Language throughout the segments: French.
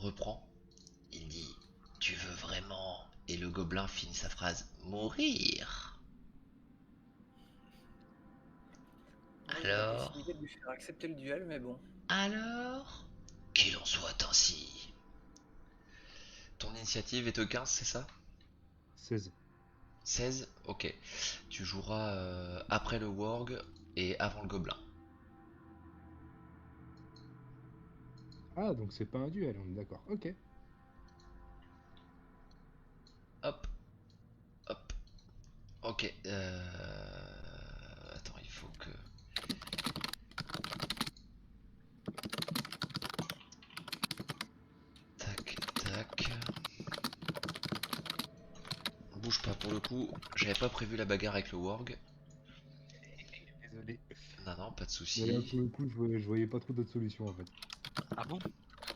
reprend. Il dit tu veux vraiment. Et le gobelin finit sa phrase mourir. Moi j'ai la possibilité Alors. de lui faire accepter le duel, mais bon. Alors. Qu'il en soit ainsi. Ton initiative est de 15, c'est ça? 16. 16. Ok. Tu joueras après le warg et avant le gobelin. Ah, donc c'est pas un duel, on est d'accord. Ok. Hop, hop. Ok. Attends, il faut que... Tac, tac. Bouge pas pour le coup. J'avais pas prévu la bagarre avec le warg. Désolé. Non, non, pas de Mais là, soucis. pour le coup, je voyais pas trop d'autres solutions en fait. Ah bon?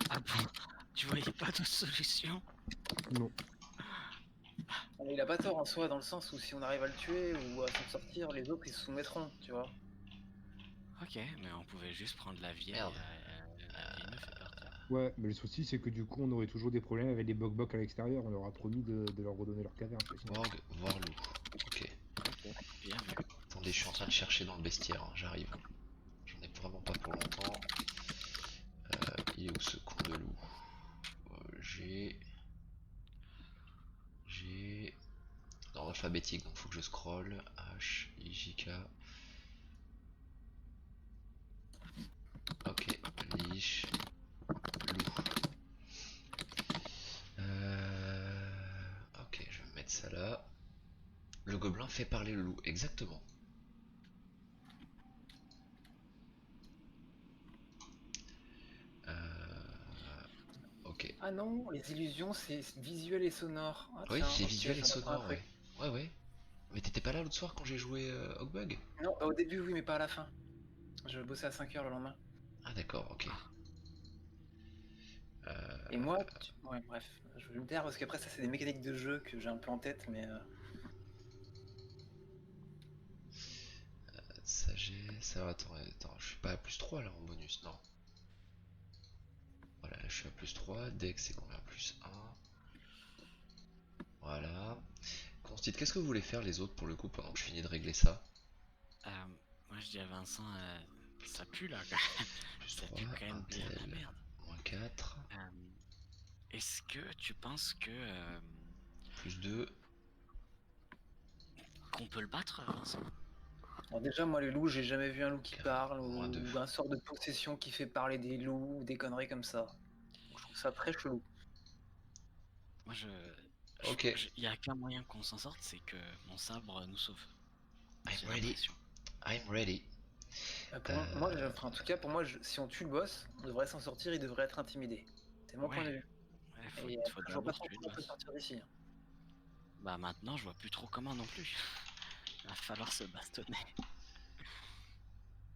Ah bon? Tu voyais pas d'autre solution? Non. Il a pas tort en soi, dans le sens où si on arrive à le tuer ou à s'en sortir, les autres ils se soumettront, tu vois. Ok, mais on pouvait juste prendre la vieille. Merde. La vieille meuf et partir. Ouais, mais le souci, c'est que du coup, on aurait toujours des problèmes avec les bok à l'extérieur. On leur a promis de leur redonner leur caverne. Quoi, sinon. Warg, voir loup. Ok. Ok, bien vu. Attendez, je suis en train de chercher dans le bestiaire, hein, j'arrive. J'en ai vraiment pas pour longtemps. Il est où ce con de loup? J'ai... J'ai... Dans alphabétique, donc faut que je scroll. H, I, J, K. Ok, liche, loup. Ok, je vais me mettre ça là. Le gobelin fait parler le loup, exactement. Ok. Ah non, les illusions c'est visuel et sonore. Ah Oui, tiens, c'est ok, visuel et j'en apprends un sonore, ouais. truc. Ouais, ouais. Mais t'étais pas là l'autre soir quand j'ai joué Hawkbug? Non, bah, au début oui, mais pas à la fin. Je bossais à 5 heures le lendemain. Ah d'accord, ok. Et moi, ouais, bref, je vais me taire parce qu'après ça c'est des mécaniques de jeu que j'ai un peu en tête, mais Sagesse... Alors attends, je suis pas à plus 3 là en bonus, non. Voilà, là je suis à plus 3. Dex c'est combien? Plus 1. Voilà. Constite, qu'est-ce que vous voulez faire les autres pour le coup pendant que je finis de régler ça? Moi je dis à Vincent, ça pue là. Plus Ça 3, pue quand même bien la Intel, merde. moins 4, Est-ce que tu penses que plus 2. qu'on peut le battre, Vincent? bon, déjà moi les loups, j'ai jamais vu un loup qui parle Moins 2. ou un sort de possession qui fait parler des loups ou des conneries comme ça. Donc, je trouve ça très chelou. Moi Ok, il y a qu'un moyen qu'on s'en sorte, c'est que mon sabre nous sauve. I'm J'ai ready. l'impression. I'm ready. Enfin, en tout cas pour moi, si on tue le boss, on devrait s'en sortir, il devrait être intimidé. C'est mon point de Ouais, vue. ouais, Et faut je vois pas d'abord trop tuer le comment on peut boss. sortir d'ici, hein. Bah maintenant, je vois plus trop comment non plus. Il va falloir se bastonner.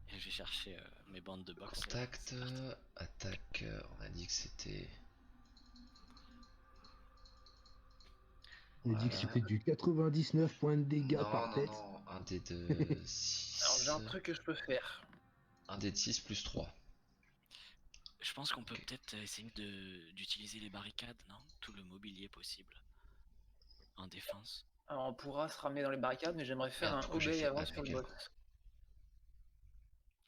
Et je vais chercher mes bandes de boxe. Contact, C'est parti. attaque, on a dit que c'était... Il a dit que Voilà. c'était du 99 points de dégâts Non, par non, tête. non, un dé de Alors j'ai 6. un truc que je peux faire. Un dé de 6 plus 3. Je pense qu'on peut Ok. peut-être essayer d'utiliser les barricades, non? Tout le mobilier possible en défense. Alors on pourra se ramener dans les barricades, mais j'aimerais faire Merde, un pourquoi j'ai obey fait avant sur le Admekel? boss.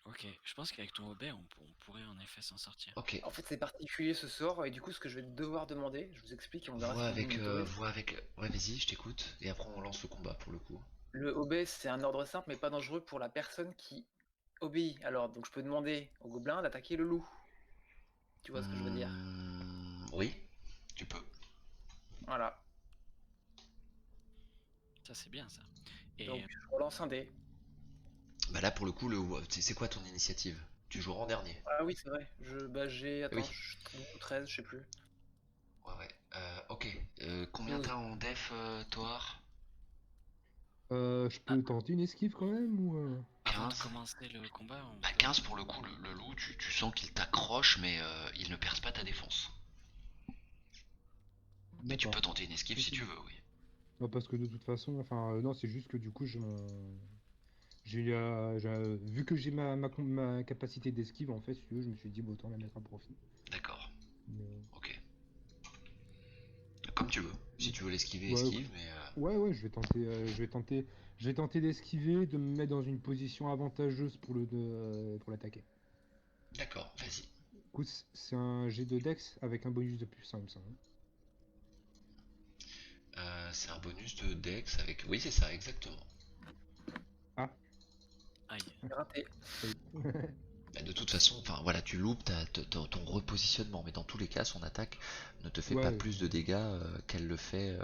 Ok, je pense qu'avec ton obé, on pourrait en effet s'en sortir. Ok. En fait c'est particulier ce sort, et du coup ce que je vais devoir demander, je vous explique et on verra Vois si vous avec... m'autorisez. vois avec... Ouais, vas-y, je t'écoute. Et après, on lance le combat pour le coup. Le obey c'est un ordre simple mais pas dangereux pour la personne qui obéit. Alors donc je peux demander au gobelin d'attaquer le loup. Tu vois ce que je veux dire? Oui, tu peux. Voilà. Ça, c'est bien ça. Donc Et je relance un dé. Bah là, pour le coup, c'est quoi ton initiative? Tu joueras en dernier. Ah oui c'est vrai. J'ai. Eh Attends, oui. 12 ou 13, je sais plus. Ouais, ouais. Ok. Combien 12. t'as en def, Toar? Je peux tenter une esquive quand même ou avant de 15. commencer le combat, on Bah peut. 15 pour le coup, le loup, tu sens qu'il t'accroche, mais il ne perce pas ta défense. Mais tu peux D'accord. tenter une esquive si Ok. tu veux, oui. Non, parce que de toute façon, enfin, non, c'est juste que du coup, vu que j'ai ma capacité d'esquive, en fait, si tu veux, je me suis dit, bon, autant la mettre à profit. D'accord. Mais, Ok. comme tu veux. Si tu veux l'esquiver, Ouais, esquive, mais ouais, je vais tenter d'esquiver, de me mettre dans une position avantageuse pour l'attaquer. d'accord, vas-y. Écoute, c'est un G de Dex avec un bonus de plus 5, ça. Hein. C'est un bonus de Dex avec. Oui, c'est ça, exactement. Ah, Aïe. Raté. oui. Bah, de toute façon, enfin voilà, tu loupes ton repositionnement, mais dans tous les cas, son attaque ne te fait pas Ouais, plus de dégâts qu'elle le ferait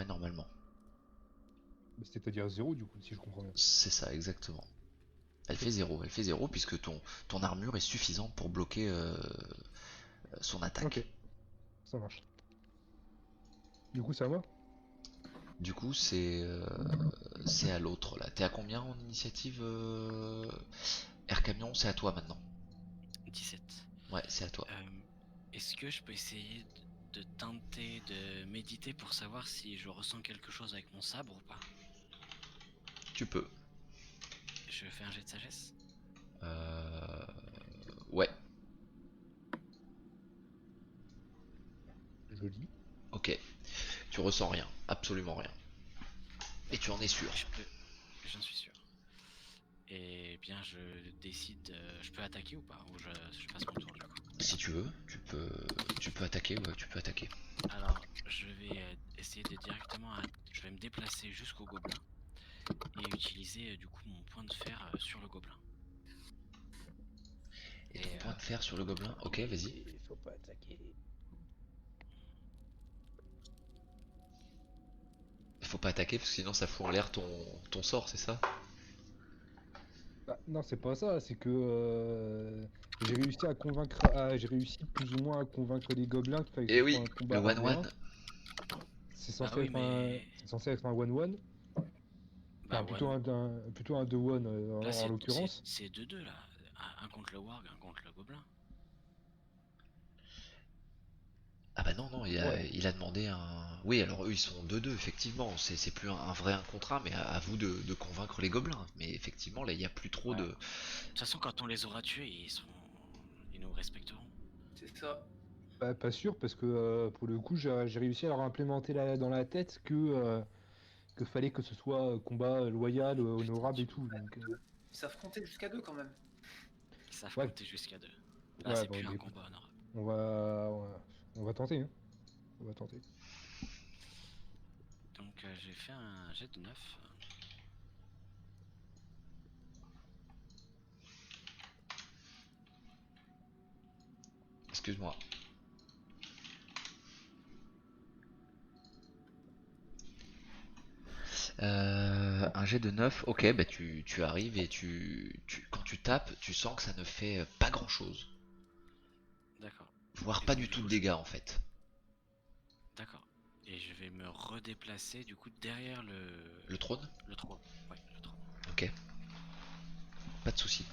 normalement. c'est-à-dire 0 du coup, si je comprends bien. C'est ça, exactement. Ok, Elle fait zéro puisque ton armure est suffisante pour bloquer son ok, attaque. ça marche. Du coup, c'est à moi? Du coup, c'est à l'autre là. T'es à combien en initiative Air Camion, c'est à toi maintenant. 17. Ouais, c'est à toi. Est-ce que je peux essayer de tenter de méditer pour savoir si je ressens quelque chose avec mon sabre ou pas? Tu peux. Je fais un jet de sagesse. Euh... Ouais, Joli. ok. Tu ressens rien, absolument rien. Et tu en es sûr. J'en suis sûr. Et bien, je décide. Je peux attaquer ou pas? Ou je passe mon tour du coup. Si tu veux, tu peux attaquer, ouais, tu peux attaquer. Alors, je vais essayer de directement. Je vais me déplacer jusqu'au gobelin et utiliser du coup mon point de fer sur le gobelin. Et ton point de fer sur le gobelin, ok, vas-y. Il faut pas attaquer. Il faut pas attaquer parce que sinon ça fout en l'air ton sort, c'est ça? Ah, non, c'est pas ça, c'est que j'ai réussi plus ou moins à convaincre les gobelins qu'il fallait que Et ce oui, soit un le combat 1 one-one. 1. C'est Bah censé oui, être mais. c'est censé être un 1-1. Bah, Enfin, plutôt un 2-1 là, en l'occurrence. c'est 2-2 là. Un contre le warg, un contre le gobelin. Ah bah non, non, Ouais. il a demandé un... Oui, alors eux ils sont 2-2, effectivement, c'est plus un vrai un contre un, mais à vous de convaincre les gobelins. Mais effectivement, là, il n'y a plus trop Ouais. de... De toute façon, quand on les aura tués, ils nous respecteront. C'est ça. Pas sûr, parce que pour le coup, j'ai réussi à leur implémenter dans la tête que fallait que ce soit combat loyal, honorable et tout. Donc, Ils savent compter jusqu'à 2 quand même. Ils savent ouais, compter jusqu'à 2. Là, ouais, c'est bon, plus bah, un écoute, combat honorable. on va tenter, hein. On va tenter. Donc, j'ai fait un jet de 9. Excuse-moi. Un jet de 9, ok, bah tu arrives et quand tu tapes, tu sens que ça ne fait pas grand-chose. D'accord. Voire Et pas donc, du du tout de coup, dégâts en fait. d'accord. Et je vais me redéplacer du coup derrière Le trône? le trône. Ouais, le trône. Ok, pas de souci.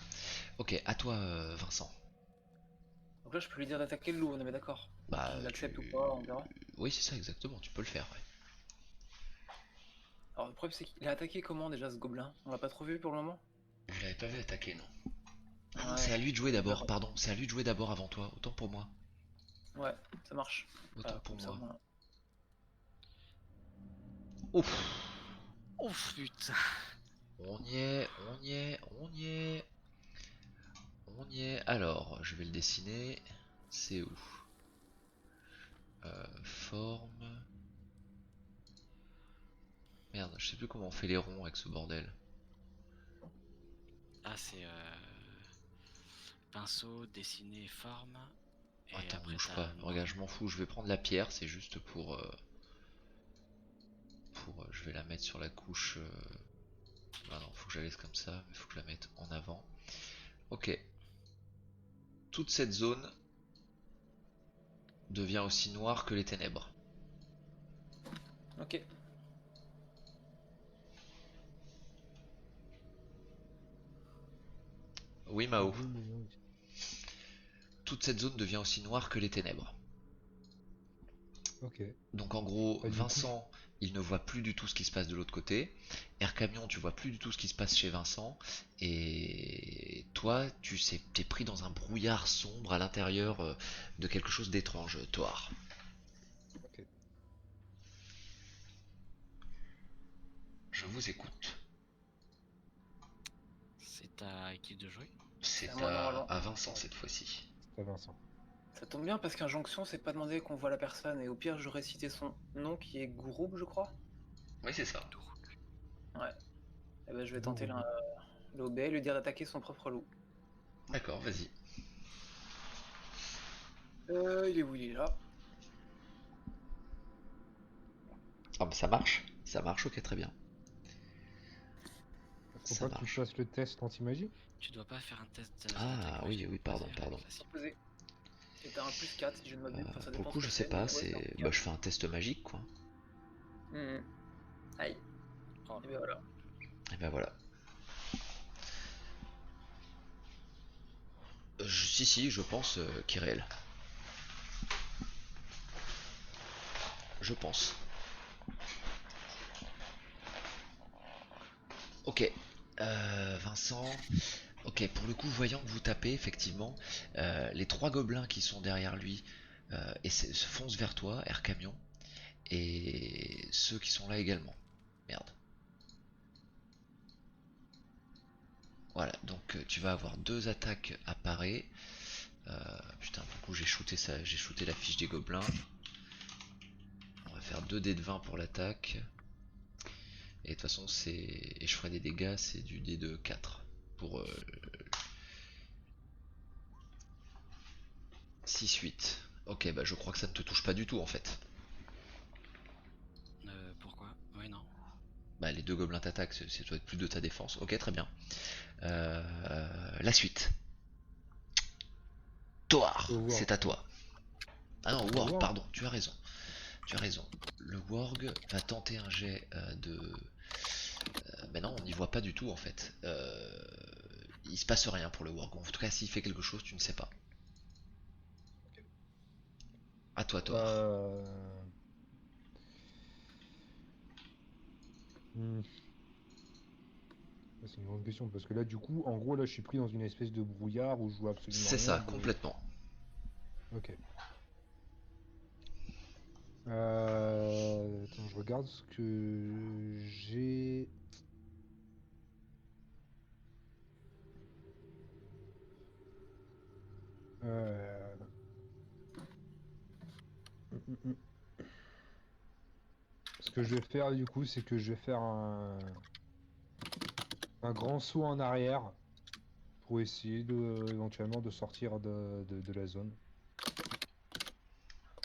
Ok, à toi Vincent. Donc là, je peux lui dire d'attaquer le loup, on est d'accord. Bah Qu'il tu... accepte ou pas, on verra. Oui c'est ça exactement, tu peux le faire, ouais. Alors le problème, c'est qu'il a attaqué comment déjà ce gobelin? On l'a pas trop vu pour le moment? Je l'avais pas vu attaquer, non. Ah non, c'est Ouais. à lui de jouer d'abord, Alors, pardon, c'est à lui de jouer d'abord avant toi, autant pour moi. ouais, ça marche. Autant pour Comme ça, moi. voilà. Ouf. Oh putain! On y est, on y est, on y est. On y est. Alors, je vais le dessiner. C'est où? Forme. Merde, je sais plus comment on fait les ronds avec ce bordel. Ah, c'est pinceau, dessiner, forme. Et Attends, après, bouge t'as pas. noir. Regarde, je m'en fous. Je vais prendre la pierre. C'est juste je vais la mettre sur la couche. Ah non, faut que je la laisse comme ça. Mais faut que je la mette en avant. Ok. Toute cette zone devient aussi noire que les ténèbres. Ok. Oui, Mao. Oui, mais non. Toute cette zone devient aussi noire que les ténèbres. Ok. Donc en gros, Bah, du coup, Vincent, il ne voit plus du tout ce qui se passe de l'autre côté. Air Camion, tu vois plus du tout ce qui se passe chez Vincent. Et toi, tu sais, t'es pris dans un brouillard sombre à l'intérieur de quelque chose d'étrange, Thor. vous écoute. C'est à qui de jouer? C'est à moi, normalement. à Vincent cette fois-ci. C'est Vincent. Ça tombe bien parce qu'injonction, c'est pas demandé qu'on voit la personne. Et au pire, j'aurais cité son nom qui est Gouroub, je crois. Oui, c'est ça. Ouais. Et ben, je vais Bon, tenter bon. l'obé, lui dire d'attaquer son propre loup. D'accord, vas-y. Il est où? Il est là. Ah, bah ça marche, ok, très bien. Faut Ça pas que tu marche. fasses le test anti-magie? Tu dois pas faire un test Ah, d'attaque oui, magique oui, pour pardon, passer, pardon. facile. Posé. Et t'as un +4 si je ne m'abuse. Enfin, ça Pour le dépend coup, ce je que sais c'est, pas, mais ouais, c'est un c'est. +4. Bah, je fais un test magique, quoi. Mhm. Aïe. Oh, Et ben voilà. Et ben voilà. Si, je pense qu'il est réel. Je pense. Ok. Vincent. Ok, pour le coup, voyant que vous tapez, effectivement, les trois gobelins qui sont derrière lui se foncent vers toi, Air Camion, et ceux qui sont là également. Merde. Voilà, donc tu vas avoir deux attaques à parer. Putain, du coup, j'ai shooté la fiche des gobelins. On va faire 2 dés de 20 pour l'attaque. Et de toute façon, et je ferai des dégâts, c'est du dé de 4. Pour 6-8. Ok, bah je crois que ça ne te touche pas du tout en fait. pourquoi? Oui, non. Bah les deux gobelins t'attaquent, c'est toi plus de ta défense. Ok, très bien. La suite. Toar, Le Warg. c'est à toi. Ah non, Le Warg, Warg. pardon, tu as raison. Tu as raison. Le Warg va tenter un jet de... mais non, on n'y voit pas du tout en fait. Il se passe rien pour le Warg. En tout cas, s'il fait quelque chose, tu ne sais pas. À toi, Toar. Hmm. C'est une grande question parce que là, du coup, en gros, là, je suis pris dans une espèce de brouillard où je vois absolument C'est rien. ça, complètement. Ok. Attends, je regarde ce que j'ai. Euh... hum, hum, hum. Ce que je vais faire, du coup, c'est que je vais faire un grand saut en arrière pour essayer éventuellement de sortir de la zone.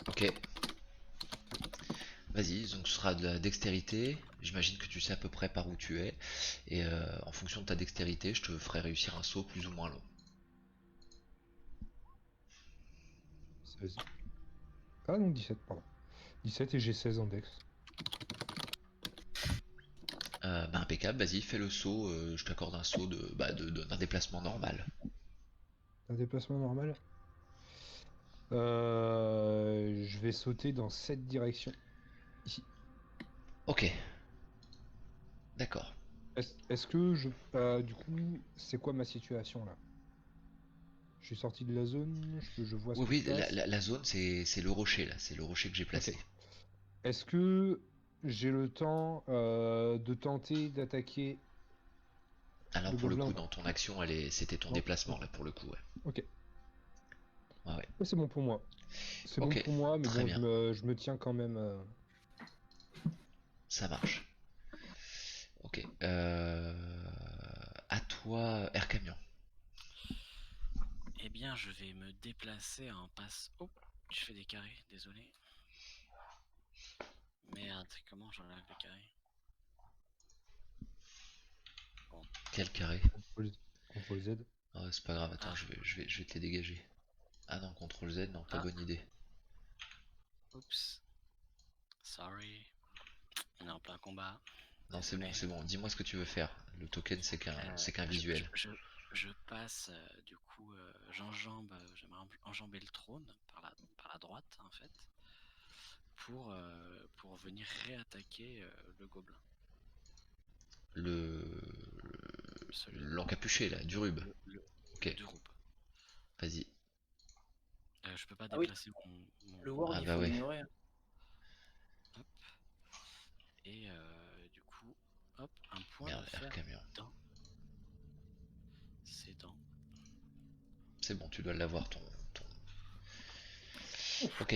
Ok. Vas-y, donc ce sera de la dextérité. J'imagine que tu sais à peu près par où tu es. Et en fonction de ta dextérité, je te ferai réussir un saut plus ou moins long. 16. Ah non, 17, pardon. 17 et j'ai 16 en dex. Bah impeccable, vas-y, fais le saut. Je t'accorde un saut d'un déplacement normal. Un déplacement normal. Je vais sauter dans cette direction. Ici. Ok, d'accord. Est-ce que du coup, c'est quoi ma situation là? Je suis sorti de la zone, je vois ce Oui, qui se oui, passe. la zone, c'est le rocher, là. C'est le rocher que j'ai Ok. placé. Est-ce que j'ai le temps de tenter d'attaquer Alors le pour le gobelin ou coup, pas? dans ton action, c'était ton Non? déplacement, Ok. là, pour le coup, ouais. Ok. Ouais, ouais. Ouais, c'est bon pour moi. C'est bon Ok, pour moi, mais très bon, bien, je me tiens quand même. ça marche. Ok. À toi, Air Camion. Eh bien, je vais me déplacer en passe. Oh, je fais des carrés, désolé. Merde, comment j'enlève les carrés? Bon, Quel carré? CTRL Z. Ah, c'est pas grave, attends, ah, je vais te les dégager. Ah non, CTRL Z, non, pas ah, bonne idée. oups, sorry. On est en plein combat, Non, c'est bon, désolé. c'est bon. Dis-moi ce que tu veux faire. Le token, Euh, c'est qu'un je, je- visuel. je- je passe, du coup, j'aimerais enjamber le trône par la droite, en fait, pour venir réattaquer le gobelin. Le Celui, l'encapuché là, du rub. le Ok, Duroup. vas-y. Je peux pas Ah oui, déplacer le mon Warg, Ah il bah faut ouais. l'ignorer, hein. hop, et du coup, hop, point Merde, de fer air camion. dans ses dents. C'est bon, tu dois l'avoir ton... Ok,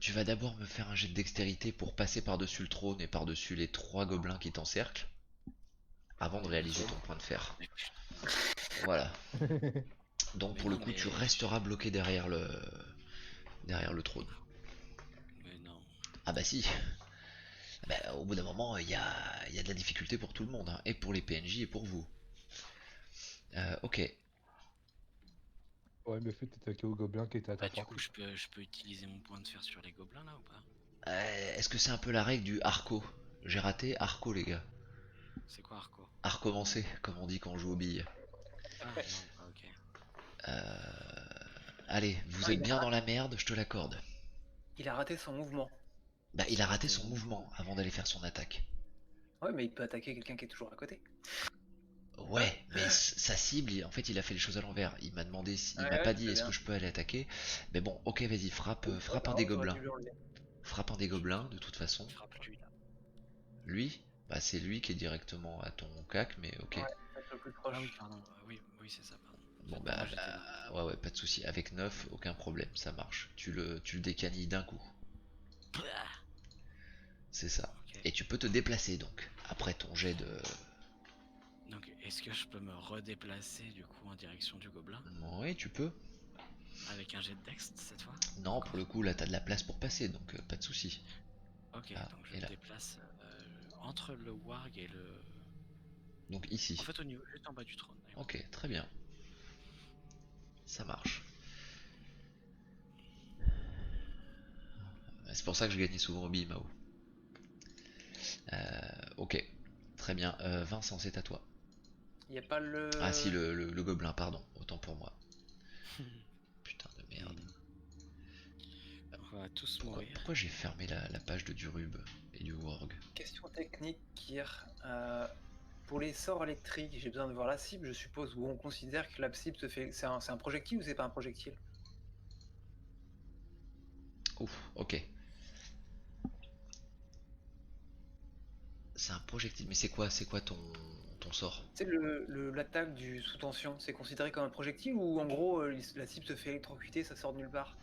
tu vas d'abord me faire un jet de dextérité pour passer par-dessus le trône et par-dessus les 3 gobelins qui t'encerclent, avant de réaliser ton point de fer. Mais putain, Voilà. Donc Mais pour le non, coup, tu mais- resteras bloqué derrière le trône. mais non. Ah bah si. Bah, au bout d'un moment, il y a de la difficulté pour tout le monde, hein, et pour les PNJ et pour vous. Ok. Ouais, mais fait, t'attaqué au gobelin qui était à ta Bah, du portée. coup, je peux utiliser mon point de fer sur les gobelins là ou pas? Est-ce que c'est un peu la règle du Arco? J'ai raté Arco, les gars. C'est quoi Arco? À recommencer, comme on dit quand on joue aux billes. Ah non, ah, ok. Allez, vous Ah, êtes bien dans la merde, je te l'accorde. Il a raté son mouvement. Bah, il a raté son mouvement avant d'aller faire son attaque. Ouais, mais il peut attaquer quelqu'un qui est toujours à côté. Ouais, mais sa cible, en fait, il a fait les choses à l'envers. Il m'a demandé, il Ouais, m'a pas je dit sais est-ce bien. que je peux aller attaquer. Mais bon, ok, vas-y, frappe un des Pardon, j'aurais gobelins. dû le relever. Frappe un des gobelins, de toute façon. Frappe lui là. Lui, bah c'est lui qui est directement à ton cac, mais ok. Ouais, être le plus proche. Ah oui, pardon. Oui, oui, c'est ça, pardon. Bon Pour bah, moi, j'étais loin. ouais, pas de souci. Avec 9, aucun problème, ça marche. Tu le décanilles d'un coup. C'est ça. Ok. Et tu peux te déplacer donc, après ton jet de... Donc, est-ce que je peux me redéplacer du coup en direction du gobelin Oui, tu peux. avec un jet de dex cette fois? Non, pour le coup, là, t'as de la place pour passer, donc pas de souci. Ok, Ah, donc je et me là. déplace entre le warg et le. Donc ici. En fait, au niveau juste en bas du trône. D'ailleurs. Ok, très bien. Ça marche. C'est pour ça que je gagnais souvent au billes, Mao. Ok, très bien. Vincent, c'est à toi. Il n'y a pas le. Ah si, le gobelin, pardon. Autant pour moi. Putain de merde. On va tous mourir. Pourquoi j'ai fermé la page de Durub et du Worg? Question technique, Kir. Pour les sorts électriques, j'ai besoin de voir la cible, je suppose, où on considère que la cible se fait. C'est un projectile ou c'est pas un projectile? Ouf, ok. C'est un projectile, mais c'est quoi ton sort? Tu sais, l'attaque du sous tension, c'est considéré comme un projectile ou en gros la cible se fait électrocuter, ça sort de nulle part?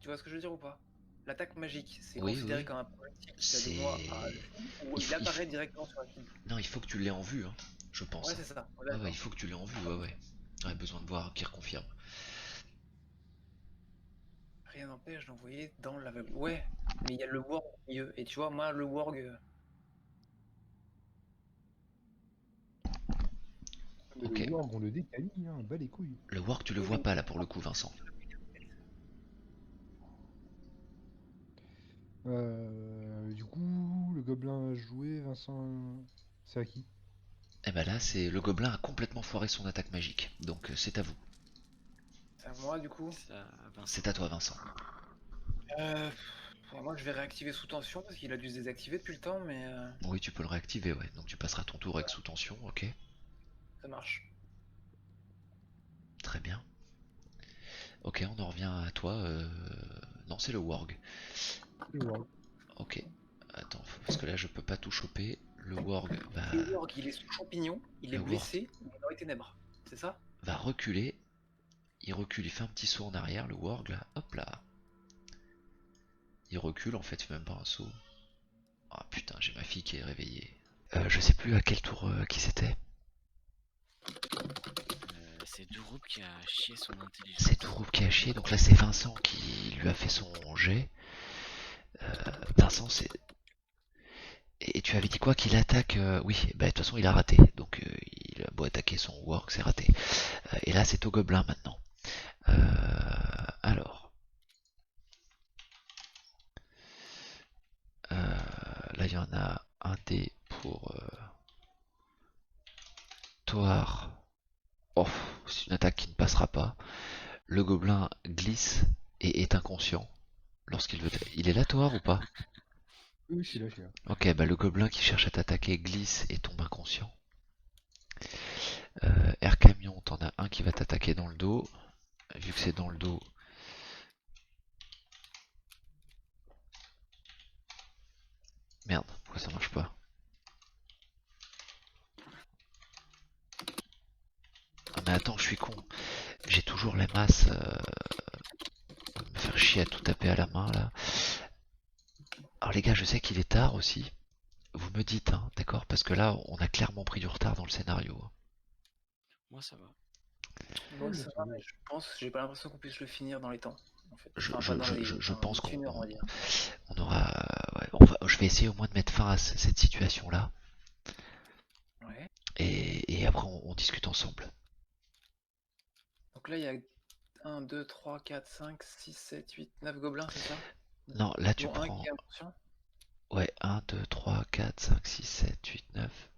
Tu vois ce que je veux dire ou pas? L'attaque magique, c'est Oui, considéré oui. comme un projectile qui va C'est... de moi à le fou, ou Il il faut- il apparaît faut- directement sur la cible? Non, il faut que tu l'aies en vue, hein, je pense. Ouais, Hein. c'est ça. Ouais, Ouais, d'accord. il faut que tu l'aies en vue, ouais. Ouais, besoin de voir, qui reconfirme. Rien n'empêche d'envoyer dans l'aveugle. Ouais, mais il y a le Worg au milieu. Et tu vois, moi, le Worg. Mais Ok. le Worg, on le décanille, hein, bas les couilles. Le Worg, tu le vois pas là pour le coup, Vincent. Du coup, le gobelin a joué, Vincent. C'est à qui? Et bah là, c'est le gobelin a complètement foiré son attaque magique. Donc c'est à vous. C'est à moi, du coup. Ça, Vincent. C'est à toi, Vincent. Moi, je vais réactiver sous tension parce qu'il a dû se désactiver depuis le temps, mais Oui, tu peux le réactiver, ouais. Donc tu passeras ton tour avec sous tension, ok. ça marche. Très bien. Ok, on en revient à toi. Non, c'est le Worg. Le Worg. Ok. Attends, parce que là, je peux pas tout choper. Le Worg Le Worg, il est sous champignon, il est Le Worg. blessé, il est dans les ténèbres. C'est ça? va reculer. Il recule, il fait un petit saut en arrière, le Worg, là. Hop là. Il recule, en fait, il fait même pas un saut. Ah putain, j'ai ma fille qui est réveillée. Je sais plus à quel tour qui c'était. C'est Durup qui a chié son intelligence. C'est Touroup qui a chié, donc là c'est Vincent qui lui a fait son jet. Vincent, c'est... Et tu avais dit quoi qu'il attaque Oui, bah de toute façon il a raté, donc il a beau attaquer son Worg, c'est raté. Et là c'est au gobelin maintenant. Alors... là il y en a un dé pour... Toar. Oh, c'est une attaque qui ne passera pas. Le gobelin glisse et est inconscient lorsqu'il veut... Il est là, Toar, ou pas? Oui, je suis là, je suis là. Ok, bah le gobelin qui cherche à t'attaquer glisse et tombe inconscient. Air camion, t'en as un qui va t'attaquer dans le dos. Vu que c'est dans le dos... Merde, pourquoi Pourquoi ça marche pas? Ah mais attends, je suis con. J'ai toujours les masses. Me faire chier à tout taper à la main là. Alors les gars, je sais qu'il est tard aussi. Vous me dites, hein, d'accord? Parce que là, on a clairement pris du retard dans le scénario. Moi, ça va. Moi, Ouais, ça ça va, va. mais je pense, j'ai pas l'impression qu'on puisse le finir dans les temps, en fait. Je, Enfin, je- pas dans je- les, je- je dans pense une heure, on va dire. on aura. Ouais, je vais essayer au moins de mettre fin à cette situation-là. Ouais. Et après, on discute ensemble. Donc là, il y a 1, 2, 3, 4, 5, 6, 7, 8, 9 gobelins, c'est ça? Non, là tu Dont un prends. qui est inconscient. Ouais, 1, 2, 3, 4, 5, 6, 7, 8, 9,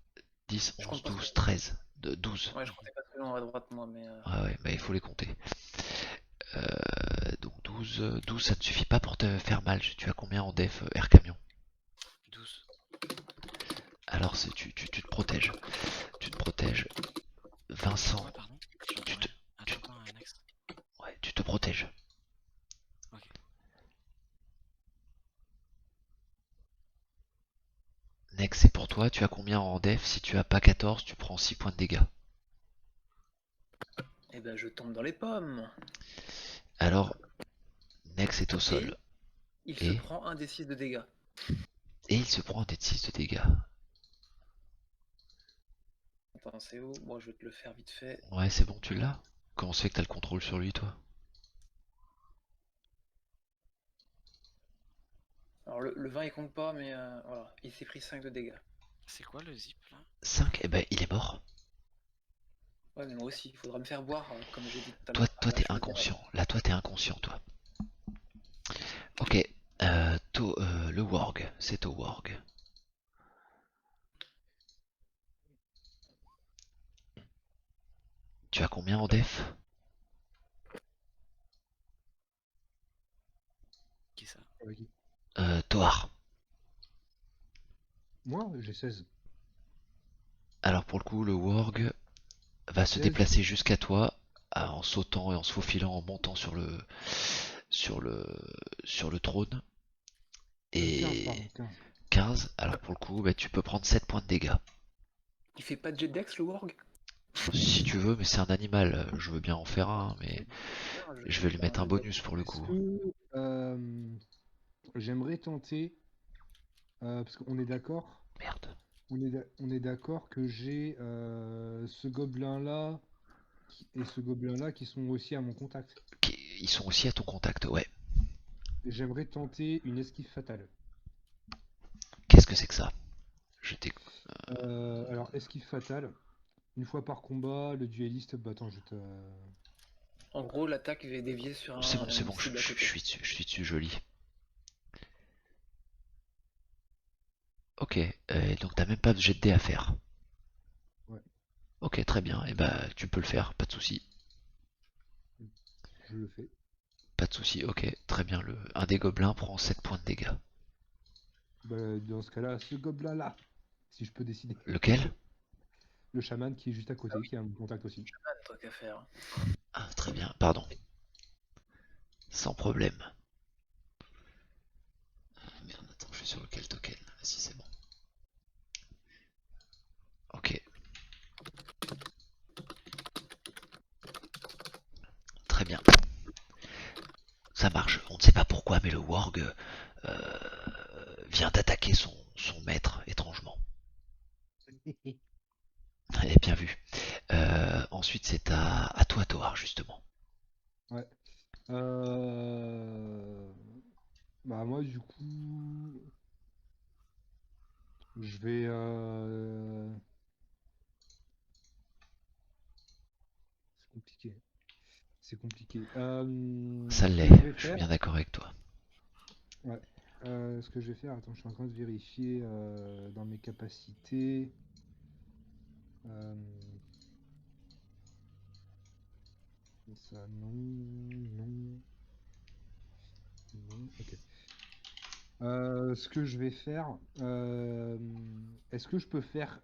10, Je 11, compte pas 12, ceux 13. 12. Ouais, je comptais pas ceux en à droite, moi, mais... Ah ouais, bah il faut les compter. Donc 12, ça ne suffit pas pour te faire mal. Tu as combien en def air camion? 12. Alors tu te protèges. Tu te protèges. Vincent, Quoi, pardon? J'entends tu te, rien. Attends, un next. ouais, tu te protèges. Ok. Next, c'est pour toi. Tu as combien en def? Si tu as pas 14, tu prends 6 points de dégâts. Eh ben, je tombe dans les pommes. Alors, Next est au sol. Il se Et, prend un des 6 de dégâts. et il se prend un D6 de dégâts. Attends, c'est où? Bon, je vais te le faire vite fait. Ouais, c'est bon, tu l'as? Comment se fait que t'as le contrôle sur lui, toi? Alors, le 20, il compte pas, mais voilà. Il s'est pris 5 de dégâts. C'est quoi le zip là? 5? Eh ben, il est mort. Ouais, mais moi aussi, il faudra me faire boire, comme j'ai dit tout à Toi, l'heure. toi Là, t'es je me dirais. inconscient. Là, toi, t'es inconscient, toi. Ok. Le Warg. C'est au Warg. Tu as combien en def? Qui ça? Avec qui? Toar. Moi, j'ai 16. Alors, pour le coup, le Warg va se 16. déplacer jusqu'à toi en sautant et en se faufilant, en montant sur le, sur le trône. 15, pardon, Et 15. 15. Alors, pour le coup, bah, tu peux prendre 7 points de dégâts. Il fait pas de jet dex, le Warg? Si tu veux, mais c'est un animal. Je veux bien en faire un, mais Non, je vais lui fais mettre un jet dex. bonus pour le Est-ce coup. que j'aimerais tenter, parce qu'on est d'accord, Merde. on est d'accord que j'ai ce gobelin-là et ce gobelin-là qui sont aussi à mon contact. Ils sont aussi à ton contact, ouais. J'aimerais tenter une esquive fatale. Qu'est-ce que c'est que ça? Je t'ai... Alors, esquive fatale, une fois par combat, le dueliste. Bah attends, je te. En gros, l'attaque est déviée sur C'est bon, c'est une bon, cible à je côté. suis dessus, je lis. Ok, donc t'as même pas de jet de dés à faire. Ouais, Ok, très bien, et bah tu peux le faire, pas de souci. je le fais. Pas de souci, ok, très bien. Un des gobelins prend 7 points de dégâts. Bah, dans ce cas-là, ce gobelin-là, si je peux décider. Lequel? Le chaman qui est juste à Ah côté, oui, qui est à mon contact aussi. pas de truc à faire. Ah, très bien, pardon. Sans problème. Merde, attends, je suis sur lequel token? Ah si, c'est bon. Ok, très bien. Ça marche. On ne sait pas pourquoi, mais le Warg vient d'attaquer son maître, étrangement. Eh bien vu. Ensuite, c'est à toi, Toar, justement. Ouais. Bah moi du coup, je vais. C'est compliqué. C'est compliqué. Ça Ce l'est, que je vais je suis faire. bien d'accord avec toi. Ouais. Ce que je vais faire. Attends, je suis en train de vérifier dans mes capacités. Euh, Ça non, non, non. Ok. Ce que je vais faire. Est-ce que je peux faire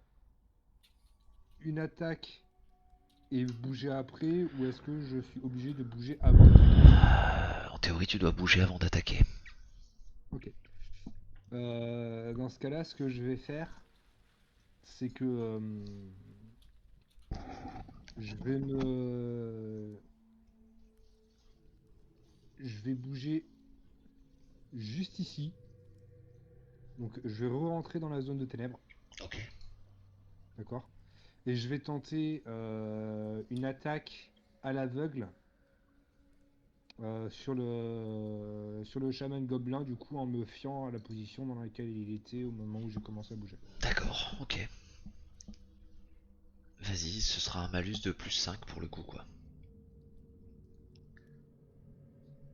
une attaque et bouger après, ou est-ce que je suis obligé de bouger avant d'attaquer? En théorie, tu dois bouger avant d'attaquer. Ok. Dans dans ce cas-là, ce que je vais faire, c'est que je vais bouger juste ici. Donc je vais re-rentrer dans la zone de ténèbres, Ok. d'accord? Et je vais tenter une attaque à l'aveugle sur le chaman gobelin, du coup en me fiant à la position dans laquelle il était au moment où j'ai commencé à bouger. D'accord, ok. Vas-y, ce sera un malus de plus 5 pour le coup, quoi.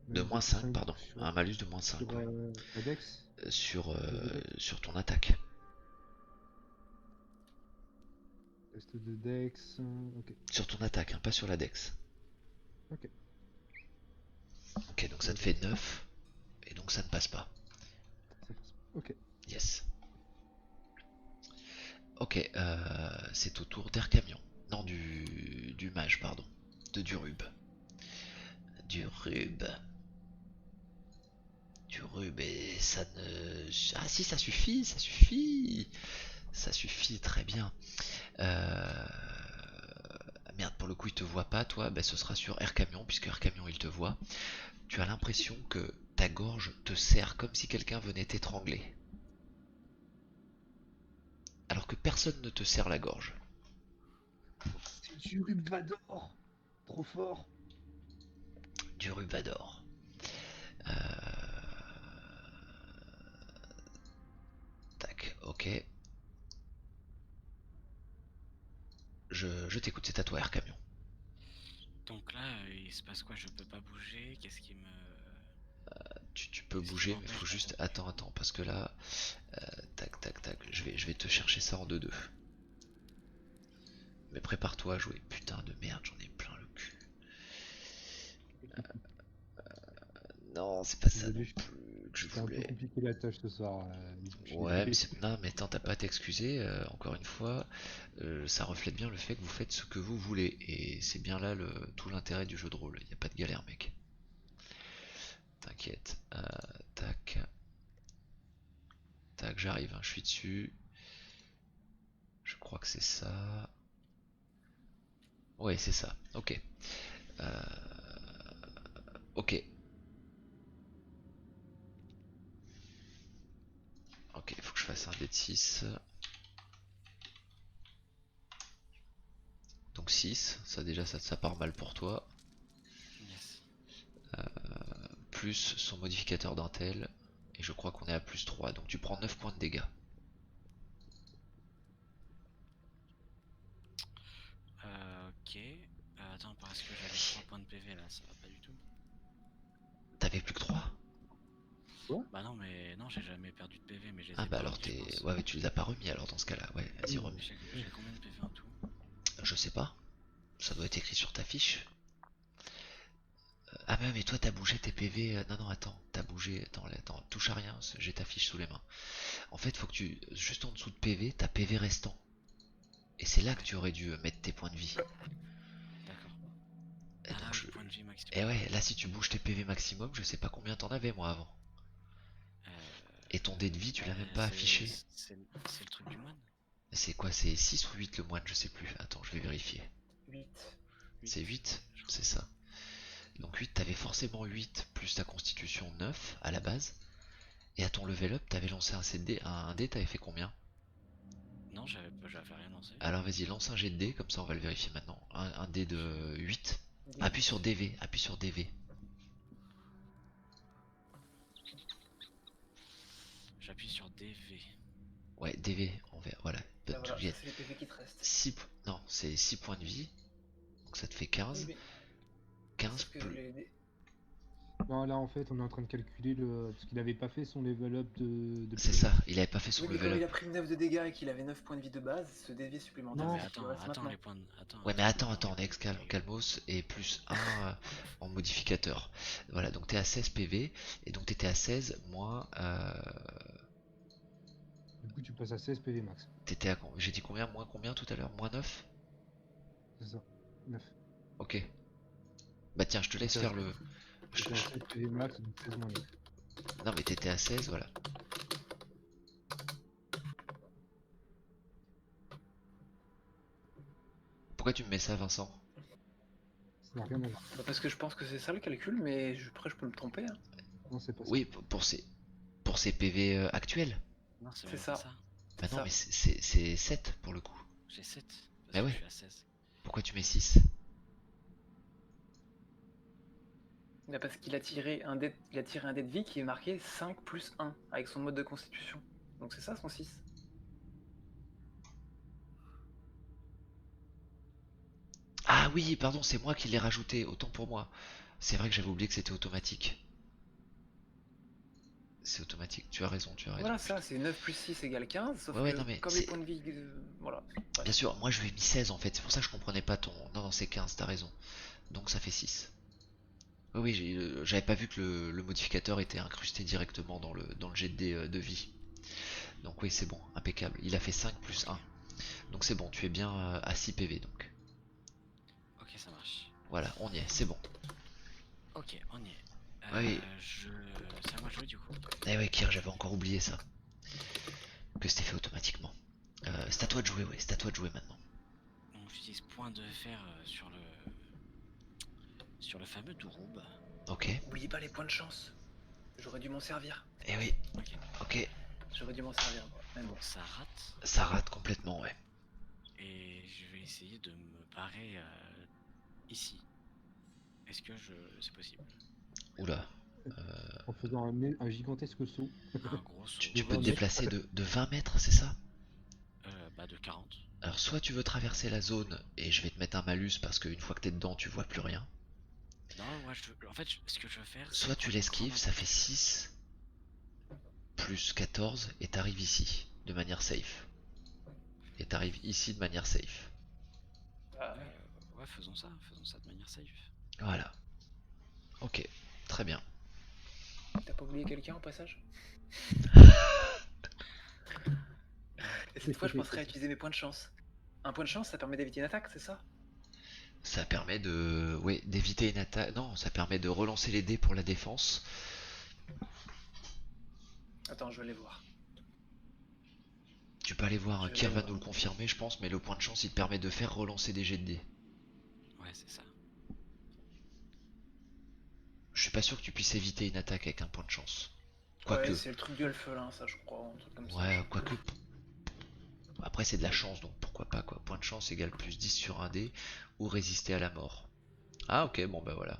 De Malus de moins plus 5, 5 pardon. Un malus de moins 5, sur ouais. la dex. Sur ton attaque. Test de dex. Ok. Sur ton attaque, hein, pas sur la dex. Ok. Ok, donc ça te fait 9. Et donc ça ne passe pas. Ça passe. Ok. Yes. Ok, c'est au tour d'Aircamion. Non, du mage, pardon. De Durub. Durub. Durub, et ça ne... Ah si, ça suffit, ça suffit. Ça suffit, très bien. Merde, pour le coup, il te voit pas, toi. Ben, ce sera sur Aircamion, puisque Aircamion, il te voit. Tu as l'impression que ta gorge te serre comme si quelqu'un venait t'étrangler. Alors que personne ne te serre la gorge. C'est du Rubvador. Trop fort. Du Rubvador. Tac, ok. Je t'écoute, c'est à toi, Aircamion. Donc là, il se passe quoi? Je peux pas bouger? Qu'est-ce qui me... Tu peux Qu'est-ce qui bouger, mais m'empêche faut juste... d'attaquer? Attends, parce que là... tac, tac, tac. Je vais te chercher ça en 2-2. Mais prépare-toi à jouer. Putain de merde, j'en ai plein le cul. Non, c'est pas ça non Désolé, plus que je c'était un peu voulais. compliqué la tâche ce soir. Je suis Ouais, mais désolé. non, mais attends, t'as pas à t'excuser. Encore une fois, ça reflète bien le fait que vous faites ce que vous voulez. Et c'est bien là tout l'intérêt du jeu de rôle. Y a pas de galère, mec. T'inquiète. Tac. Tac, j'arrive, hein, je suis dessus. Je crois que c'est ça. Ouais, c'est ça. Ok. Euh, Ok. Ok, il faut que je fasse un dé de 6. Donc 6, ça déjà ça part mal pour toi. Yes. Plus son modificateur d'intel. Et je crois qu'on est à plus 3. Donc tu prends 9 points de dégâts. Ok. Attends, parce que j'avais 3 points de PV là, ça va pas du tout. T'avais plus que 3? Bah non, mais non, j'ai jamais perdu de PV, mais je les Ah ai bah pas alors remis, je t'es... pense. Ouais, mais tu les as pas remis alors dans ce cas là. Ouais, vas-y, remets. J'ai combien de PV en tout? Je sais pas. Ça doit être écrit sur ta fiche. Ah mais toi t'as bougé tes PV. Non non attends, t'as bougé. Attends, touche à rien, j'ai ta fiche sous les mains. En fait faut que tu... Juste en dessous de PV, t'as PV restant. Et c'est là que tu aurais dû mettre tes points de vie. D'accord. Et Ah donc oui, point de vie maximum. Et ouais, là si tu bouges tes PV maximum, je sais pas combien t'en avais moi avant. Et ton dé de vie, tu l'as même pas affiché. C'est le truc du moine? C'est quoi, c'est 6 ou 8 le moine, je sais plus. Attends, je vais vérifier. 8. C'est 8, c'est ça. Donc 8, t'avais forcément 8 plus ta constitution 9 à la base. Et à ton level up, t'avais lancé un dé, t'avais fait combien? Non, j'avais rien lancé. Alors vas-y, lance un jet de dé, comme ça on va le vérifier maintenant. Un dé de 8. Appuie sur DV, appuie sur DV. J'appuie sur DV. Ouais, DV, voilà. Bah voilà, ça c'est les PV qui te restent. 6, non, c'est 6 points de vie. Donc ça te fait 15. Oui, mais 15 sauf que plus... Non, là en fait, on est en train de calculer parce qu'il avait pas fait son level up de C'est PV. ça, il avait pas fait son Oui, mais level comme il a up. pris 9 de dégâts et qu'il avait 9 points de vie de base, ce DV supplémentaire, Non, Mais c'est ce qui attends, reste maintenant. les points de... Ouais mais attends, Nex, calmos, et plus 1 en modificateur. Voilà, donc t'es à 16 PV, et donc t'étais à 16 moins... Du coup, tu passes à 16 PV max. T'étais à... J'ai dit combien? Moins combien tout à l'heure? Moins 9? C'est ça. 9. Ok. Bah tiens, je te laisse T'étais à faire le... T'étais à 16 PV max, donc 16 moins 9. Non mais t'étais à 16, voilà. Pourquoi tu me mets ça, Vincent? Ça n'a rien à voir. Bah, parce que je pense que c'est ça le calcul, mais après je peux me tromper. Hein. Non, c'est pas ça. Oui, pour ces PV actuels. Non, c'est C'est même ça. pas ça. Bah C'est non, ça. mais c'est 7 pour le coup. J'ai 7. Parce Bah que ouais. je suis à 16. Pourquoi tu mets 6? Bah, parce qu'il a tiré un dé de vie qui est marqué 5 plus 1 avec son mode de constitution. Donc c'est ça son 6. Ah oui, pardon, c'est moi qui l'ai rajouté, autant pour moi. C'est vrai que j'avais oublié que c'était automatique. C'est automatique, tu as raison, tu as raison. Voilà, ça, c'est 9 plus 6 égale 15, sauf Ouais, que non, mais comme c'est- les points de vie. Voilà. Bref. Bien sûr, moi je lui ai mis 16 en fait, c'est pour ça que je comprenais pas ton... Non, non, c'est 15, t'as raison. Donc ça fait 6. Oui, oui, j'avais pas vu que le modificateur était incrusté directement dans le jet de dés de vie. Donc oui, c'est bon, impeccable. Il a fait 5 plus 1. Donc c'est bon, tu es bien à 6 PV donc. Ok, ça marche. Voilà, on y est, c'est bon. Ok, on y est. Oui. C'est à moi de jouer du coup. Eh ouais, Kir, j'avais encore oublié ça. Que c'était fait automatiquement. C'est à toi de jouer, ouais, c'est à toi de jouer maintenant. Donc j'utilise point de fer sur le fameux Douroub. Ok. Oubliez pas les points de chance. J'aurais dû m'en servir. Eh oui, Ok. ok. J'aurais dû m'en servir, moi. Mais bon. Donc ça rate. Ça rate complètement, ouais. Et je vais essayer de me barrer ici. Est-ce que c'est possible? Oula. En faisant un gigantesque saut. Un gros saut. Tu De peux 20 te mètres. déplacer de 20 mètres, c'est ça? Bah de 40. Alors soit tu veux traverser la zone et je vais te mettre un malus parce qu'une fois que t'es dedans tu vois plus rien. Non, moi en fait, ce que je veux faire, c'est Soit tu l'esquives, ça fait 6 plus 14 et t'arrives ici de manière safe. Et t'arrives ici de manière safe. Ah, Ouais, faisons ça de manière safe. Voilà. Ok, très bien. T'as pas oublié quelqu'un au passage? Et cette fois, je penserais à utiliser mes points de chance. Un point de chance, ça permet d'éviter une attaque, c'est ça? Ça permet de... Ouais, d'éviter une attaque... Non, ça permet de relancer les dés pour la défense. Attends, je vais aller voir. Tu peux aller voir, Je vais Kier va voir. nous le confirmer je pense, mais le point de chance il te permet de faire relancer des jets de dés. Ouais, c'est ça. Je suis pas sûr que tu puisses éviter une attaque avec un point de chance. Ouais, Quoique... c'est le truc du elfelin, ça, je crois, un truc comme ça. Ouais, quoique... Après c'est de la chance, donc pourquoi pas quoi. Point de chance égale plus 10 sur un dé, ou résister à la mort. Ah ok, bon bah voilà.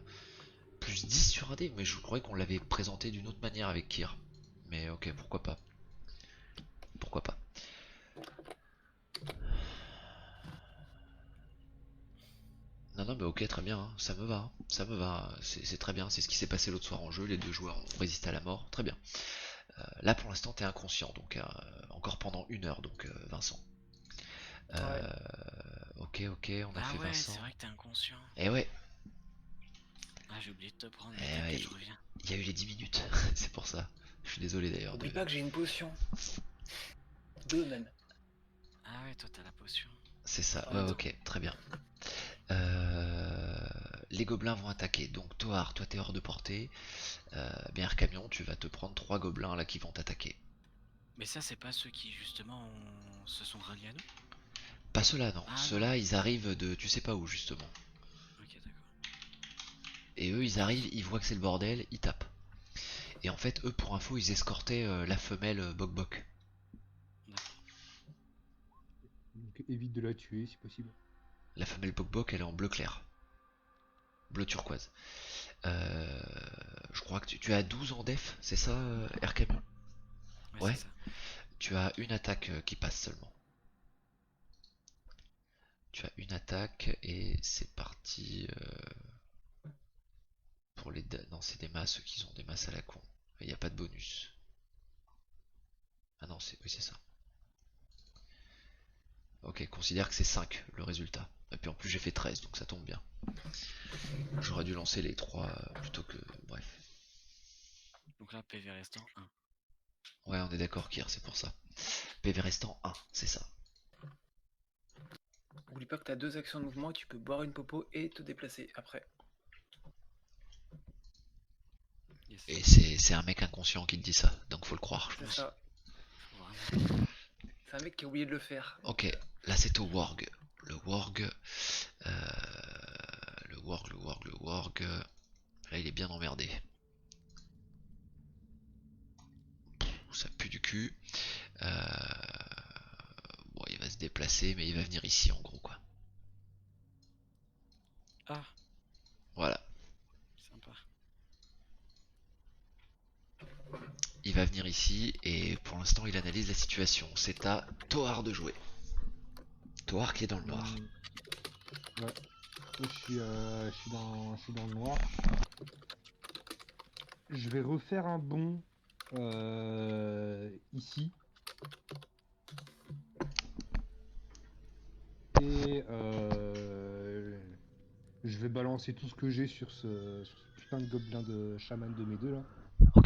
Plus 10 sur un dé, mais je croyais qu'on l'avait présenté d'une autre manière avec Kier. Mais ok, pourquoi pas. Pourquoi pas. Non, non, mais ok, très bien, hein, ça me va, hein, ça me va, c'est très bien, c'est ce qui s'est passé l'autre soir en jeu, les deux joueurs ont résisté à la mort, très bien. Là pour l'instant t'es inconscient, donc encore pendant 1 heure, donc Vincent. Ouais. Ok, ok, on a Ah fait ouais, Vincent. c'est vrai que t'es inconscient. Et ouais, Ah, j'ai oublié de te prendre, Eh mais t'inquiète, ouais. je reviens. il y a eu les 10 minutes, c'est pour ça. Je suis désolé d'ailleurs. Oublie pas que j'ai une potion. 2 même. Ah ouais, toi t'as la potion. C'est ça, Ouais, ouais, attends. ok, très bien. Les gobelins vont attaquer, donc Toar, toi t'es hors de portée. Bien Camion, tu vas te prendre 3 gobelins là qui vont t'attaquer. Mais ça, c'est pas ceux qui justement se sont ralliés à nous? Pas ceux-là, non. Ah, Ceux-là, ils arrivent de tu sais pas où, justement. Ok, d'accord. Et eux, ils arrivent, ils voient que c'est le bordel, ils tapent. Et en fait, eux, pour info, ils escortaient la femelle Bok-Bok. Donc évite de la tuer si possible. La femelle Bok-Bok, elle est en bleu clair. Bleu turquoise. Je crois que tu as 12 en def, c'est ça, Camion? Ouais. C'est ça. Tu as une attaque qui passe seulement. Tu as une attaque et c'est parti pour les... Non, c'est des masses qui ont des masses à la con. Il n'y a pas de bonus. Ah non, oui, c'est ça. Ok, considère que c'est 5 le résultat. Et puis en plus j'ai fait 13, donc ça tombe bien. J'aurais dû lancer les 3 plutôt que... Bref. Donc là, PV restant 1. Ouais, on est d'accord, Kier, c'est pour ça. PV restant 1, c'est ça. Oublie pas que t'as 2 actions de mouvement et tu peux boire une popo et te déplacer après. Yes. Et c'est un mec inconscient qui te dit ça, donc faut le croire, je C'est pense. ça. Vraiment. C'est un mec qui a oublié de le faire. Ok, là c'est au Warg. Le Warg, warg. Là, il est bien emmerdé. Ça pue du cul. Bon, il va se déplacer, mais il va venir ici en gros, quoi. Ah, Voilà. sympa. Il va venir ici et pour l'instant, il analyse la situation. C'est à Toar de jouer. Toar qui est dans le noir. Ouais. Moi, je suis dans le noir. Je vais refaire un bond ici. Et je vais balancer tout ce que j'ai sur ce putain de gobelin de chaman de mes deux là. Ok.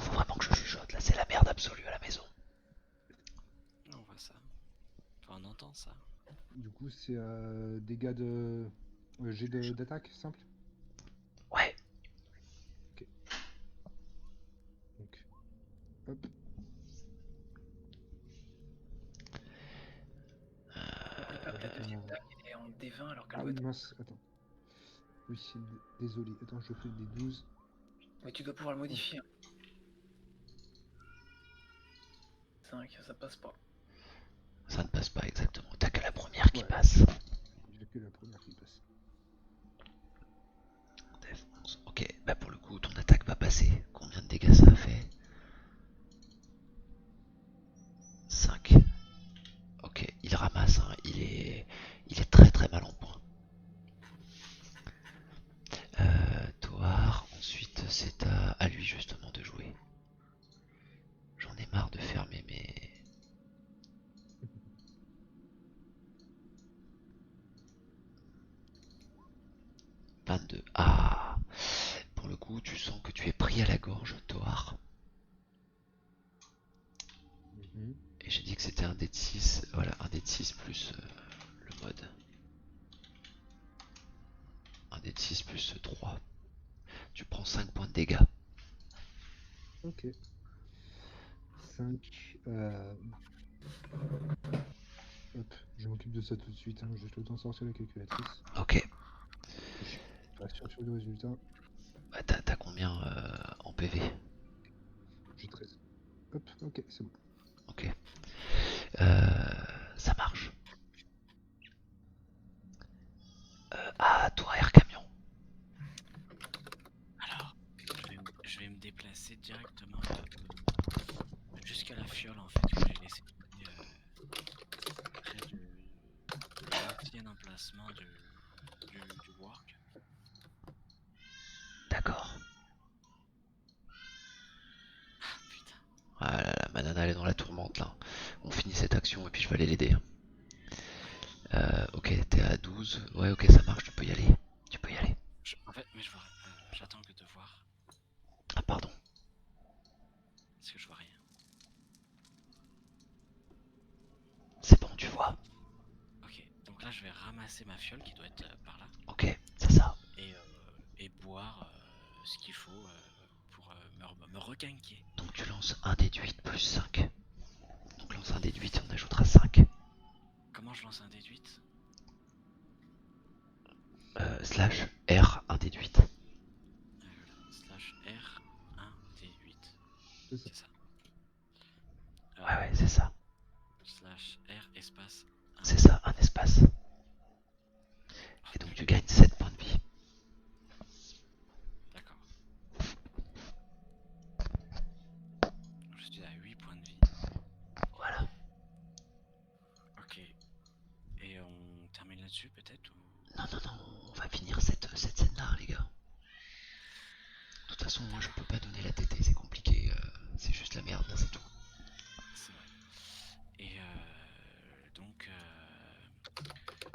Faut vraiment que je chuchote, là c'est la merde absolue à la maison. On voit ça. Enfin, on entend ça. Du coup, c'est dégâts de jet d'attaque simple. Ouais. Donc, hop. Il est en D20 alors qu'elle Ah doit oui, être... mince, attends. Oui, désolé. Attends, je fais des 12. Mais tu dois pouvoir le modifier. 5, ça passe pas. Ça ne passe pas exactement. T'as que la première qui Ouais. passe. J'ai que la première qui passe. Def 11. Ok, bah pour le coup, ton attaque va passer. Combien de dégâts ça a fait? 5. Ok, il ramasse, hein. Il est très très mal en point. Toar, ensuite c'est à lui justement de jouer. J'en ai marre de fermer mes... 22. Ah, pour le coup, tu sens que tu es pris à la gorge, Toar. Et j'ai dit que c'était un dé de 6. Voilà, un dé de 6 plus le mode. Un dé de 6 plus 3. Tu prends 5 points de dégâts. Ok. 5. Hop, je m'occupe de ça tout de suite. Hein. Je vais le temps de sortir la calculatrice. Ok. Je suis pas sûr du résultat. Bah, t'as combien en PV? J'ai 13. Hop, ok, c'est bon. Ok. Ça marche. Toi, Air Camion. Alors, je vais me déplacer directement jusqu'à la fiole en fait que j'ai laissée près de l'ancien emplacement du work. D'accord. Ah putain. Ah là là, ma nana elle est dans la tourmente là. On finit cette action et puis je vais aller l'aider. Ok, t'es à 12. Ouais, ok, ça marche, tu peux y aller. Tu peux y aller. En fait, mais j'attends que de voir. Ah, pardon. Parce que je vois rien. C'est bon, tu vois. Ok, donc là je vais ramasser ma fiole qui doit être par là. Ok, c'est ça. Et boire ce qu'il faut pour me requinquer. Donc tu lances un déduit plus 5. Donc lance un déduit et on ajoutera 5. Comment je lance un déduit? Slash R, un déduit. Slash R 1 D8. C'est ça. C'est ça. Ouais, c'est ça. Slash R espace 1. C'est ça, un espace. Et donc tu gagnes 7 points de vie. D'accord. Je suis à 8 points de vie. Voilà. Ok. Et on termine là-dessus peut-être ou... Non, on va finir cette scène-là, les gars. De toute façon, moi je peux pas donner la TT, c'est compliqué. C'est juste la merde, là, c'est tout. C'est vrai. Et donc,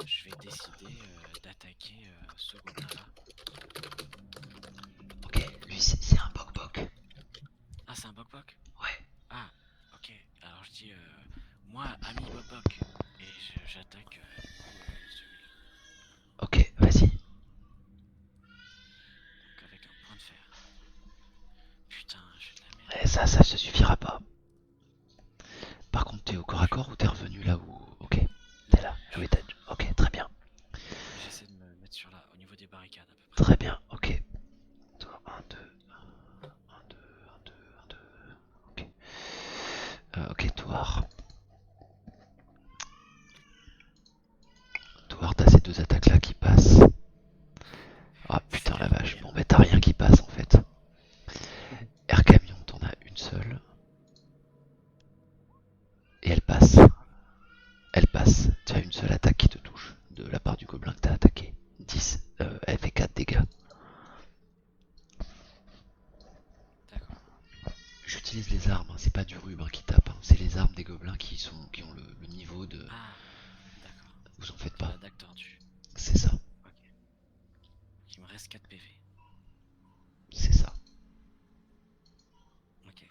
je vais décider d'attaquer ce gobelin-là. Ok, lui c'est un bok-bok. Ah, c'est un bok-bok? Ouais. Ah, ok. Alors je dis, moi, ami bok-bok. Et j'attaque celui-là. Ok, vas-y. Donc avec un point de fer. Putain, je fais de la merde. Et ça se suffira pas. Par contre, t'es au corps à corps ou t'es revenu là où... Ok, t'es là. Ah oui, ok, très bien. barricade à peu près. Très bien, ok. Toi, 1, 2, 1, 2, 1, 2, 1, 2. Ok. Ok, Touar. Touar, t'as ces deux attaques là qui passent. Ah putain la vache. Bon, mais t'as rien qui passe en fait. Air Camion, t'en as une seule. Et elle passe. Elle passe. Tu as une seule attaque qui te touche de la part du gobelin que t'as attaqué. 10. Elle fait 4 dégâts. D'accord. J'utilise les armes, hein, c'est pas du rub qui tape. Hein. C'est les armes des gobelins qui ont le niveau de. Ah, d'accord. Vous en faites De pas. la dague tordue. C'est ça. Ok. Il me reste 4 PV. C'est ça. Ok.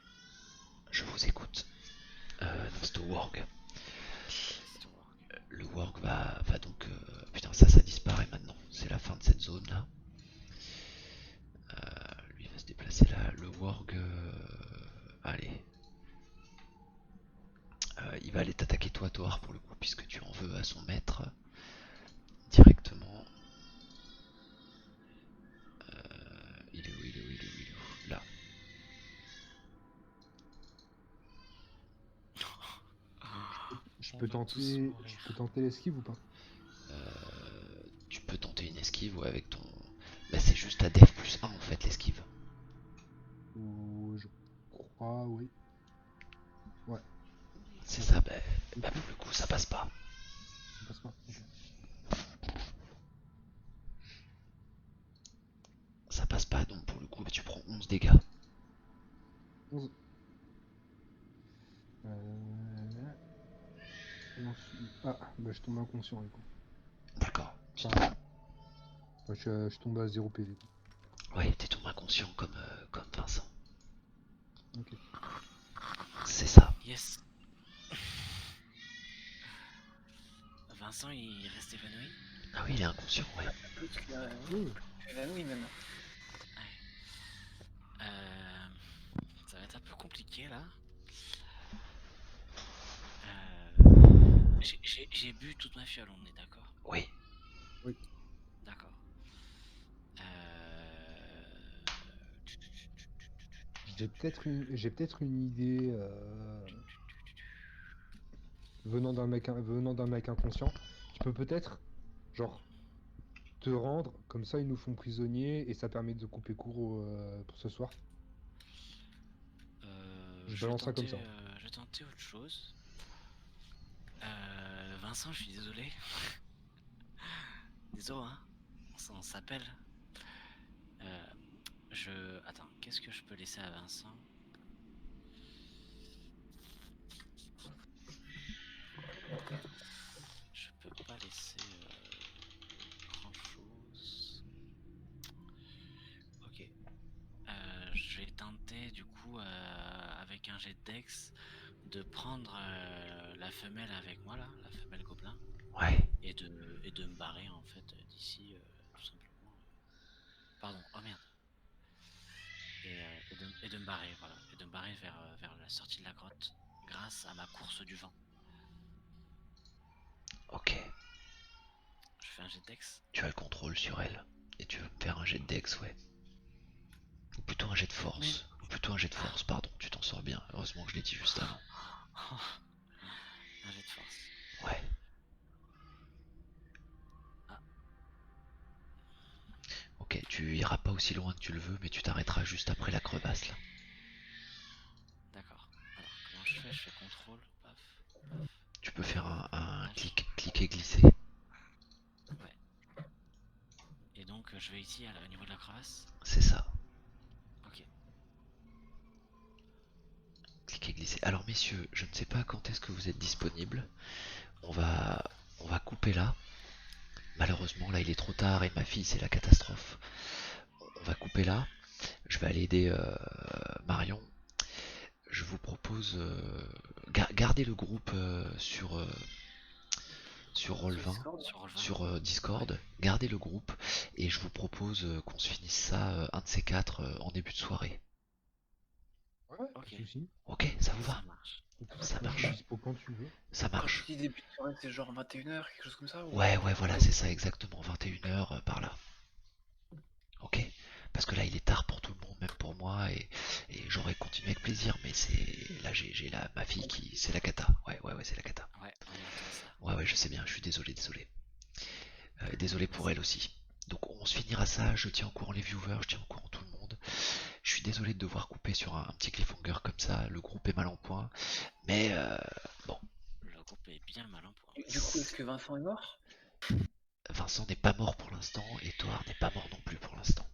Je vous écoute. C'est au Warg. C'est au work. Le Warg va donc. Putain, ça disparaît maintenant. C'est la fin de cette zone là. Lui va se déplacer là. Le Warg. Allez. Il va aller t'attaquer toi, Thor, pour le coup, puisque tu en veux à son maître. Directement. Il est où, il est où, il est où, il est où? Là. Je On peux va tenter, tous mourir. je peux tenter l'esquive ou pas? Tu peux tenter une esquive, ouais, avec ton. Bah, c'est juste à def plus 1 en fait, l'esquive. Ou je crois, oui. Ouais, C'est Ok. ça, bah pour le coup, ça passe pas. ça passe pas. Ok. Ça passe pas, donc pour le coup, bah, tu prends 11 dégâts. 11. Et ensuite... Ah, bah je tombe inconscient du coup. D'accord. Enfin, je tombe à 0 PV. Ouais, t'es tombé inconscient comme Vincent. Ok. C'est ça. Yes. Vincent, il reste évanoui. Ah oui, il est inconscient, ouais. Plus que Oui. oui, même. Euh, Ça va être un peu compliqué là. J'ai bu toute ma fiole, on est d'accord? Oui. D'accord. J'ai peut-être une idée venant d'un mec inconscient. Tu peux peut-être genre te rendre comme ça ils nous font prisonniers et ça permet de couper court pour ce soir. Je balance ça comme ça. Je vais tenter autre chose. Vincent, je suis désolé. Désolé, hein. On s'appelle. Attends, qu'est-ce que je peux laisser à Vincent? Je peux pas laisser grand chose. Ok. Je vais tenter du coup avec un jet de dex de prendre la femelle avec moi là, la femelle gobelin, Ouais. et de me barrer en fait d'ici tout simplement. Pardon, oh merde. Et de me barrer, voilà, et de me barrer vers la sortie de la grotte grâce à ma course du vent. Ok. Je fais un jet de dex. Tu as le contrôle sur elle. Et tu veux me faire un jet de dex, ouais. Ou plutôt un jet de force. Ou plutôt un jet de force, pardon. Tu t'en sors bien. Heureusement que je l'ai dit juste avant. Un jet de force. Ouais. Ah. Ok, tu iras pas aussi loin que tu le veux, mais tu t'arrêteras juste après la crevasse là. D'accord. Alors, comment je fais? Je fais contrôle, paf, paf. Tu peux faire un H. clic et glisser. Ouais. Et donc, je vais ici au niveau de la crevasse. C'est ça. Ok. Clic et glisser. Alors messieurs, je ne sais pas quand est-ce que vous êtes disponibles. On va couper là. Malheureusement, là il est trop tard et ma fille c'est la catastrophe. On va couper là. Je vais aller aider Marion. Je vous propose gardez le groupe sur Roll20, Discord. Sur Roll20. sur Discord. Gardez le groupe et je vous propose qu'on se finisse ça un de ces quatre en début de soirée. Ouais, pas Ok. de soucis. Ok, ça vous Ça va? marche. Ça Moi, je suis marche. dispo quand tu veux. Ça Quand marche. tu dis début de soirée, c'est genre 21h, quelque chose comme ça ou... Ouais, voilà, c'est ça exactement. 21h par là. parce que là il est tard pour tout le monde, même pour moi, et j'aurais continué avec plaisir, mais c'est là j'ai ma fille qui c'est la cata. Ouais, c'est la cata. Ouais, on entend ça. Ouais, je sais bien, je suis désolé. Désolé pour elle aussi. Donc on se finira ça, je tiens au courant les viewers, je tiens au courant tout le monde. Je suis désolé de devoir couper sur un petit cliffhanger comme ça, le groupe est mal en point, mais bon, Le groupe est bien mal en point. Du coup, est-ce que Vincent est mort? Vincent n'est pas mort pour l'instant, et Thor n'est pas mort non plus pour l'instant.